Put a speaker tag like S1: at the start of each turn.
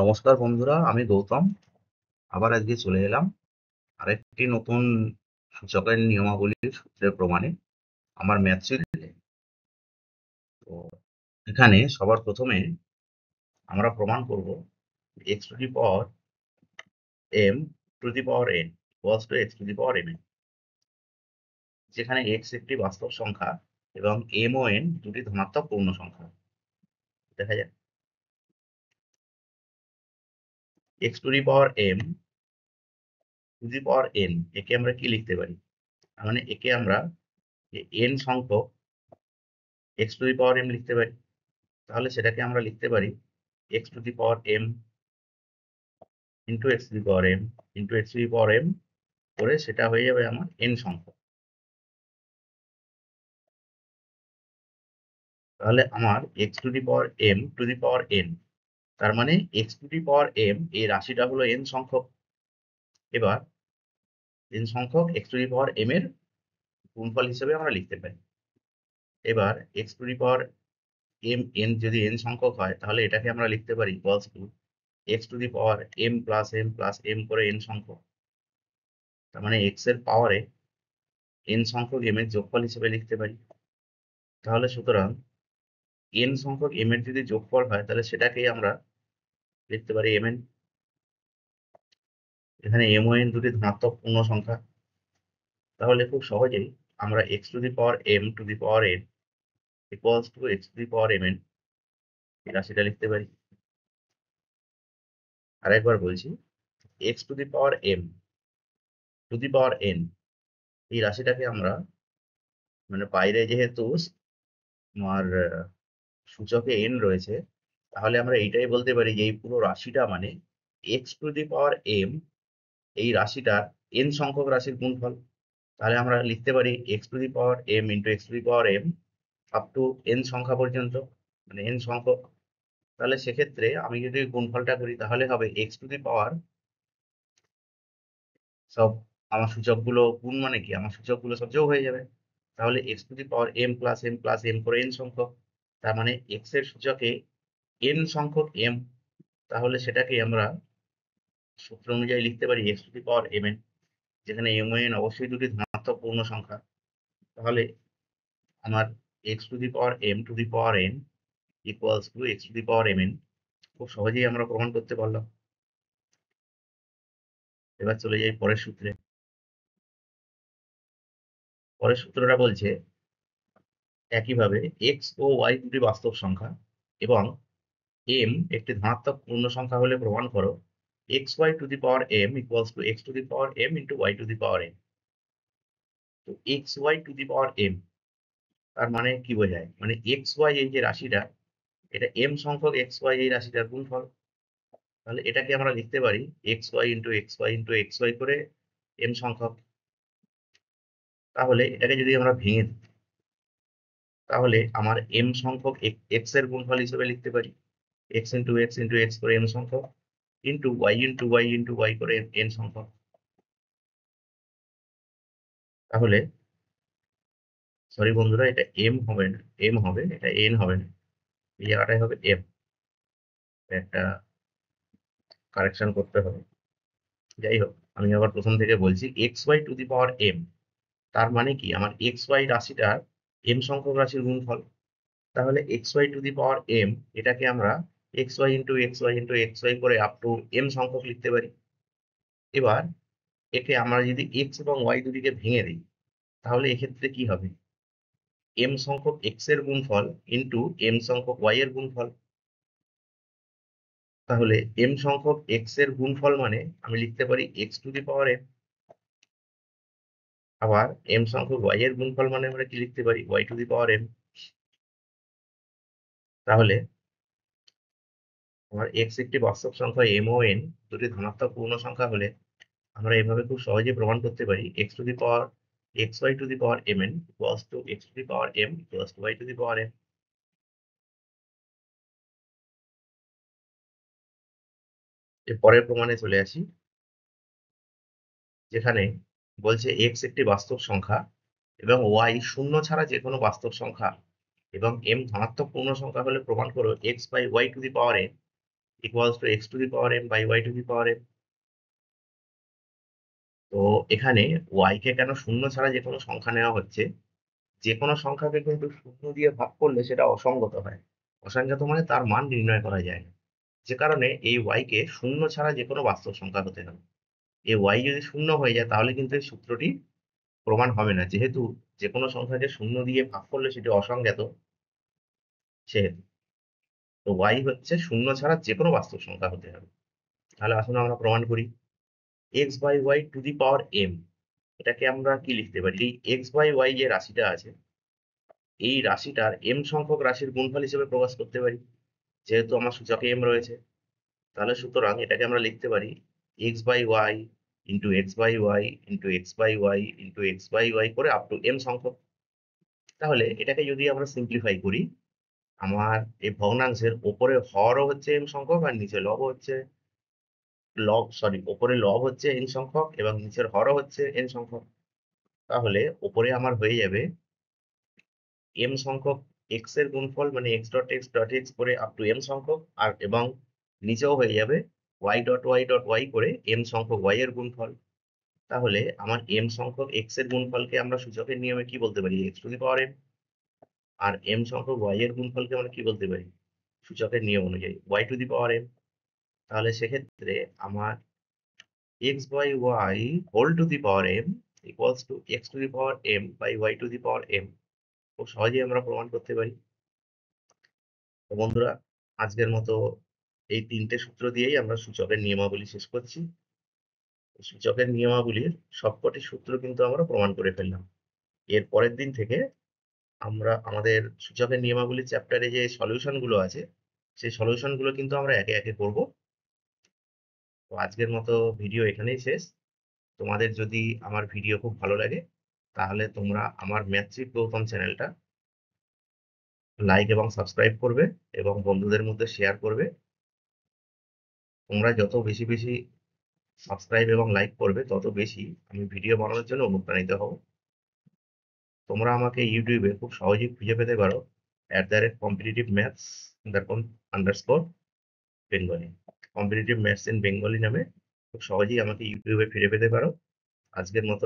S1: নমস্কার বন্ধুরা, আমি গৌতম। আবার আজকে চলে এলাম আরেকটি নতুন সূচকের নিয়মাবলীর সূত্রের প্রমাণে আমার ম্যাথ সিরিজে। তো এখানে সবার প্রথমে আমরা প্রমাণ করব x to the power m to the power n equals to x to the power m, যেখানে এক্স একটি বাস্তব সংখ্যা এবং এম ও এন দুটি ধনাত্মক পূর্ণ সংখ্যা। দেখা যাক, x to the power m to the power n, একে আমরা কি লিখতে পারি? মানে একে আমরা এন সংখ্যক x to the power m লিখতে পারি। তাহলে সেটাকে আমরা লিখতে পারি x to the power m into x to the power m into x to the power m করে সেটা হয়ে যাবে আমার এন সংখ্যা। তাহলে আমার x to the power m to the power n, তার মানে x to the power m এই রাশিটা হলো এন সংখ্যক। এবার এন সংখ্যক x to the power m এর গুণফল হিসেবে আমরা লিখতে পারি। এবার x to the power m n যদি এন সংখ্যক হয় তাহলে এটাকে আমরা লিখতে পারি equals to x to the power m plus m করে এন সংখ্যক। তার মানে এক্স এর পাওয়ারে এন সংখ্যক এম এর যোগফল হিসেবে লিখতে পারি। তাহলে সুতরাং এন সংখ্যক এম এর যদি যোগফল হয় তাহলে সেটাকেই আমরা লিখতে পারি এম এন। এখানে এম ও এন দুটি ধনাত্মক পূর্ণ সংখ্যা। তাহলে খুব সহজেই আমরা x to the power m to the power n equals to x to the power m n এই রাশিটা লিখতে পারি। আরেকবার বলছি, x to the power m to the power n এই রাশিটাকে আমরা, মানে বাইরে যেহেতু আমার সূচকে এন রয়েছে, তাহলে আমরা এইটাই বলতে পারি যে এই পুরো রাশিটা মানে x to the power m এই রাশিটা এন সংখ্যক রাশির গুণফল। তাহলে আমরা লিখতে পারি x to the power m into x to the power m up to n সংখ্যা পর্যন্ত, মানে এন সংখ্যক। তাহলে সেক্ষেত্রে আমি যদি গুণফলটা করি তাহলে হবে এক্স টু দি পাওয়ার সব, আমার সূচকগুলো গুণ মানে কি, আমার সূচকগুলো সব যোগ হয়ে যাবে। তাহলে x to the power m plus m করে এন সংখ্যক। তার মানে এক্স এর সূচকে এন সংখ্যক এম, তাহলে সেটাকে আমরা সূত্র অনুযায়ী লিখতে পারি x to the power m n, যেখানে এম ও এন অবশ্যই দুটি ধনাত্মক পূর্ণ সংখ্যা। তাহলে আমার x to the power m to the power n equals to x to the power m n খুব সহজেই আমরা প্রমাণ করতে পারলাম। এবার চলে যাই পরের সূত্রে। পরের সূত্রটা বলছে একইভাবে এক্স ও ওয়াই দুটি বাস্তব সংখ্যা এবং এম একটি ধনাত্মক পূর্ণ সংখ্যা হলে প্রমাণ করো x y to the power m equals to x to the power m into y to the power m. তো x y to the power m তার মানে কি বোঝায়? মানে এক্স ওয়াই এই যে রাশিটা, এটা এম সংখ্যক এক্স ওয়াই এই রাশিটার গুণফল। তাহলে এটাকে আমরা লিখতে পারি x y into x y into x y করে এম সংখ্যক। তাহলে এটাকে যদি আমরা ভেঙে দিই তাহলে আমার এম সংখ্যক এক্স এর গুণফল হিসেবে লিখতে পারি এক্স ইন্টু এক্স করে এম সংখ্যক ইন্টু ওয়াই ইন্টু ওয়াই করে এন সংখ্যক। তাহলে সরি বন্ধুরা, এটা এম হবে না, এম হবে, এটা এন হবে না, এই জায়গাটায় হবে এম। একটা কারেকশন করতে হবে। যাই হোক, আমি আবার প্রথম থেকে বলছি x y to the power m, তার মানে কি আমার এক্স ওয়াই রাশিটা এম সংখ্যক রাশির গুণফল। তাহলে x y to the power m এটাকে আমরা x y into x y into x y করে আপ টু এম সংখ্যক লিখতে পারি। এবার একে আমরা যদি এক্স এবং ওয়াই দুটিকে ভেঙে দিই তাহলে এক্ষেত্রে কি হবে? এম সংখ্যক এক্স এর গুণফল ইন্টু এম সংখ্যক ওয়াই এর গুণফল। তাহলে এম সংখ্যক এক্স এর গুণফল মানে আমি লিখতে পারি x to the power m, আবার এম সংখ্যক ওয়াই এর গুণফল মানে আমরা কি লিখতে পারি y to the power m. তাহলে আমার এক্স একটি বাস্তব সংখ্যা এম ও এন দুটি ধনাত্মক পূর্ণ সংখ্যা হলে আমরা এভাবে খুব সহজে প্রমাণ করতে পারি x to the power x y to the power m n equals to x to the power m equals to y to the power m. এর পরের প্রমাণে চলে আসি, যেখানে বলছে এক্স একটি বাস্তব সংখ্যা এবং ওয়াই শূন্য ছাড়া যে কোনো বাস্তব সংখ্যা এবং এম ধনাত্মক পূর্ণ সংখ্যা হলে প্রমাণ করো x by y to the power n equals to x to the power m by y to the power m. তো এখানে ওয়াই কে কেন শূন্য ছাড়া যে কোনো সংখ্যা নেওয়া হচ্ছে, যে কোনো সংখ্যাকে কিন্তু শূন্য দিয়ে ভাগ করলে সেটা অসঙ্গত হয়। অসঙ্গত মানে তার মান নির্ণয় করা যায় না। যে কারণে এই ওয়াই কে শূন্য ছাড়া যে কোনো বাস্তব সংখ্যা হতে হবে। এই ওয়াই যদি শূন্য হয়ে যায় তাহলে কিন্তু এই সূত্রটি প্রমাণ হবে না, যেহেতু যে কোনো সংখ্যাকে শূন্য দিয়ে ভাগ করলে সেটি অসংজ্ঞাত সেহেতু। তো ওয়াই হচ্ছে শূন্য ছাড়া যে কোনো বাস্তব সংখ্যা হতে হবে। তাহলে আসুন আমরা প্রমাণ করি। X by y to the power m, এটাকে আমরা কি লিখতে পারি? এই এক্স বাই ওয়াই যে রাশিটা আছে, এই রাশিটার এম সংখ্যক রাশির গুণফল হিসেবে প্রকাশ করতে পারি, যেহেতু আমার সূচকে এম রয়েছে। তাহলে সুতরাং এটাকে আমরা লিখতে পারি x by y into x by y into x by y into x by y করে আপ টু এম সংখ্যক। তাহলে এটাকে যদি আমরা সিম্পলিফাই করি, আমার এই ভগ্নাংশের ওপরে হরও হচ্ছে এম সংখ্যক আর নিচে লব হচ্ছে ওপরে লব হচ্ছে এন সংখ্যক এবং নিচের হরও হচ্ছে এন সংখ্যক। তাহলে ওপরে আমার হয়ে যাবে এম সংখ্যক এক্স এর গুণফল, মানে x dot x dot x করে আপ টু এম সংখ্যক, আর এবং নিচেও হয়ে যাবে y dot y dot y করে এম সংখ্যক ওয়াই এর গুণফল। তাহলে আমার এম সংখ্যক এক্স এর গুণফলকে আমরা সূচকের নিয়মে কি বলতে পারি? X to the power m. আর এম সংখ্যক ওয়াই এর গুণফলকে আমরা কি বলতে পারি? সূচকের নিয়ম অনুযায়ী y to the power m. তাহলে সেক্ষেত্রে আমার x by y whole to the power m equals to x to the power m by y to the power m. খুব সহজেই আমরা প্রমাণ করতে পারি। তো বন্ধুরা, আজকের মতো এই ৩টে সূত্র দিয়েই আমরা সূচকের নিয়মাবলী শেষ করছি। সূচকের নিয়মাবলীর সবকটি সূত্র কিন্তু আমরা প্রমাণ করে ফেললাম। এর পরের দিন থেকে আমরা আমাদের সূচকের নিয়মাবলীর চ্যাপ্টারে যে সলিউশন গুলো আছে, সেই সলিউশন গুলো কিন্তু আমরা একে একে করব। তো আজকের মতো ভিডিও এখানেই শেষ। তোমাদের যদি আমার ভিডিও খুব ভালো লাগে, তাহলে তোমরা আমার ম্যাথ্রিক গৌতম চ্যানেলটা লাইক এবং সাবস্ক্রাইব করবে এবং বন্ধুদের মধ্যে শেয়ার করবে। তোমরা যত বেশি বেশি সাবস্ক্রাইব এবং লাইক করবে, তত বেশি আমি ভিডিও বানানোর জন্য অনুপ্রাণিত হব। তোমরা আমাকে ইউটিউবে খুব সহজেই খুঁজে পেতে পারো @competitive maths underscore Bengali. Competitive maths in Bengali নামে খুব সহজেই আমাকে ইউটিউবে ফিরে পেতে পারো। আজকের মতো